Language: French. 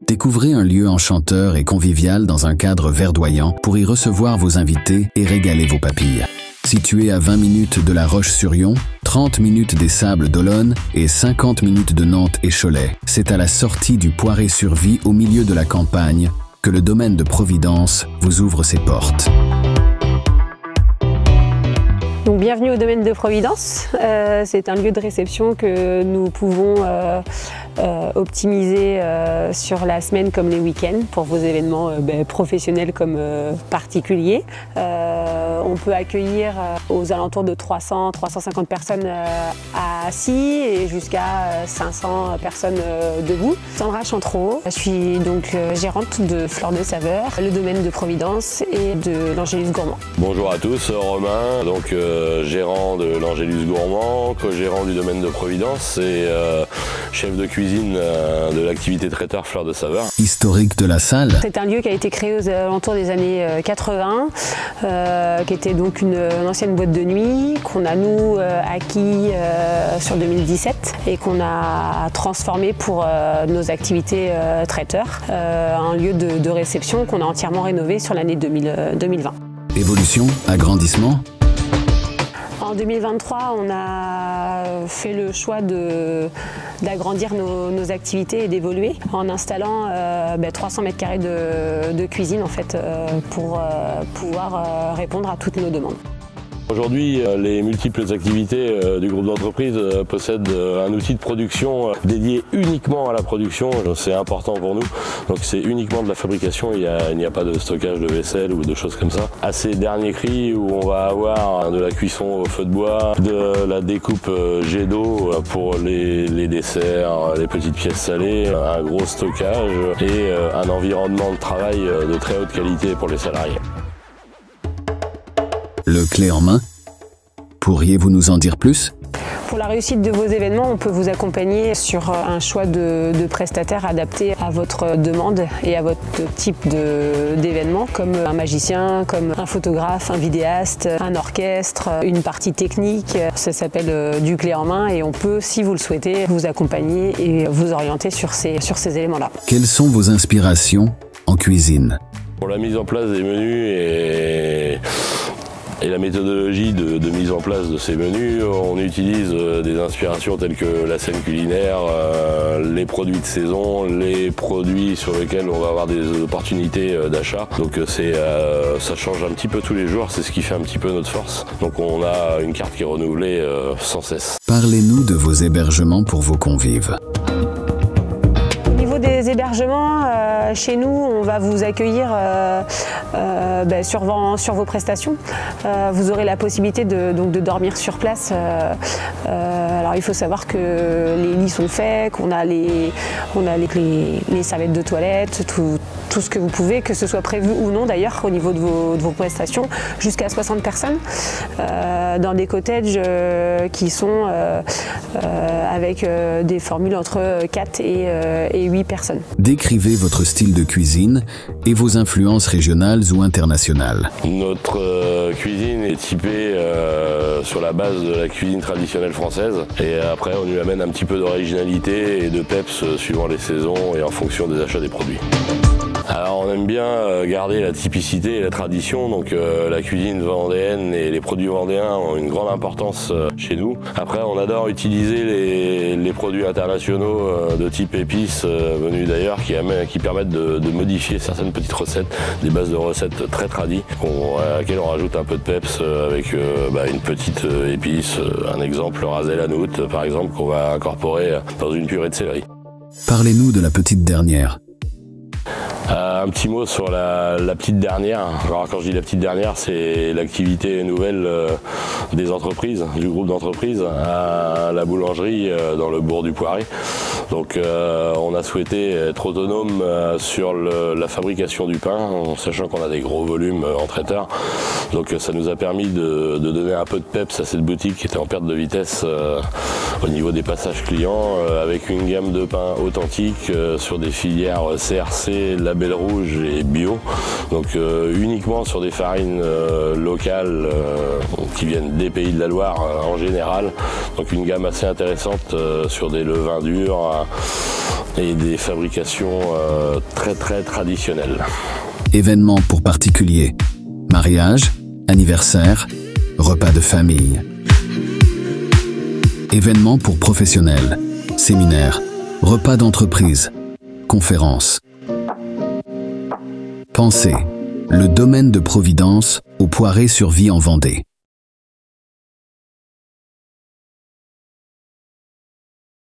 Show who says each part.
Speaker 1: Découvrez un lieu enchanteur et convivial dans un cadre verdoyant pour y recevoir vos invités et régaler vos papilles. Situé à 20 minutes de La Roche-sur-Yon, 30 minutes des Sables d'Olonne et 50 minutes de Nantes et Cholet, c'est à la sortie du Poiré-sur-Vie au milieu de la campagne que le domaine de Providence vous ouvre ses portes.
Speaker 2: Donc, bienvenue au domaine de Providence. C'est un lieu de réception que nous pouvons optimiser sur la semaine comme les week-ends pour vos événements professionnels comme particuliers. On peut accueillir aux alentours de 300-350 personnes assis et jusqu'à 500 personnes debout. Sandra Chantreau, je suis donc gérante de Fleurs de Saveur, le domaine de Providence et de l'Angélus Gourmand.
Speaker 3: Bonjour à tous, Romain, donc gérant de l'Angélus Gourmand, co-gérant du domaine de Providence et chef de cuisine de l'activité traiteur Fleurs de Saveur.
Speaker 1: Historique de la salle.
Speaker 2: C'est un lieu qui a été créé aux alentours des années 80, qui était donc une ancienne boîte de nuit qu'on a nous acquis sur 2017 et qu'on a transformé pour nos activités traiteurs. Un lieu de réception qu'on a entièrement rénové sur l'année 2020.
Speaker 1: Évolution, agrandissement.
Speaker 2: En 2023, on a fait le choix d'agrandir nos activités et d'évoluer en installant 300 mètres carrés de cuisine en fait, pour pouvoir répondre à toutes nos demandes.
Speaker 3: Aujourd'hui, les multiples activités du groupe d'entreprise possèdent un outil de production dédié uniquement à la production. C'est important pour nous. Donc c'est uniquement de la fabrication. Il n'y a pas de stockage de vaisselle ou de choses comme ça. À ces derniers cris où on va avoir de la cuisson au feu de bois, de la découpe jet d'eau pour les desserts, les petites pièces salées, un gros stockage et un environnement de travail de très haute qualité pour les salariés.
Speaker 1: Le clé en main. Pourriez-vous nous en dire plus ?
Speaker 2: Pour la réussite de vos événements, on peut vous accompagner sur un choix de prestataires adaptés à votre demande et à votre type d'événement, comme un magicien, comme un photographe, un vidéaste, un orchestre, une partie technique. Ça s'appelle du clé en main et on peut, si vous le souhaitez, vous accompagner et vous orienter sur ces éléments-là.
Speaker 1: Quelles sont vos inspirations en cuisine ?
Speaker 3: Pour la mise en place des menus et la méthodologie de mise en place de ces menus, on utilise des inspirations telles que la scène culinaire, les produits de saison, les produits sur lesquels on va avoir des opportunités d'achat. Donc ça change un petit peu tous les jours, c'est ce qui fait un petit peu notre force. Donc on a une carte qui est renouvelée sans cesse. Parlez-nous
Speaker 1: de vos hébergements pour vos convives.
Speaker 2: Des hébergements, chez nous, on va vous accueillir sur vos prestations. Vous aurez la possibilité de dormir sur place. Alors il faut savoir que les lits sont faits, qu'on a les serviettes de toilette, tout ce que vous pouvez, que ce soit prévu ou non d'ailleurs au niveau de vos prestations, jusqu'à 60 personnes dans des cottages qui sont avec des formules entre 4 et 8 personnes.
Speaker 1: Décrivez votre style de cuisine et vos influences régionales ou internationales.
Speaker 3: Notre cuisine est typée sur la base de la cuisine traditionnelle française et après on lui amène un petit peu d'originalité et de peps suivant les saisons et en fonction des achats des produits. Alors on aime bien garder la typicité et la tradition, donc la cuisine vendéenne et les produits vendéens ont une grande importance chez nous. Après on adore utiliser les produits internationaux de type épices venus d'ailleurs qui permettent de modifier certaines petites recettes, des bases de recettes très tradies à laquelle on rajoute un peu de peps avec une petite épice, un exemple le rasé la noute par exemple qu'on va incorporer dans une purée de céleri.
Speaker 1: Parlez-nous de la petite dernière.
Speaker 3: Un petit mot sur la petite dernière. Alors quand je dis la petite dernière, c'est l'activité nouvelle des entreprises, du groupe d'entreprises à la boulangerie dans le bourg du Poiré. Donc on a souhaité être autonome sur la fabrication du pain, en sachant qu'on a des gros volumes en traiteur. Donc ça nous a permis de donner un peu de peps à cette boutique qui était en perte de vitesse au niveau des passages clients, avec une gamme de pains authentiques sur des filières CRC, Label Rouge et Bio. Donc uniquement sur des farines locales qui viennent des Pays de la Loire en général. Donc une gamme assez intéressante sur des levains durs et des fabrications très traditionnelles.
Speaker 1: Événements pour particuliers, mariage, anniversaire, repas de famille. Événements pour professionnels, séminaires, repas d'entreprise, conférences. Pensez, le domaine de Providence au Poiré-sur-Vie en Vendée.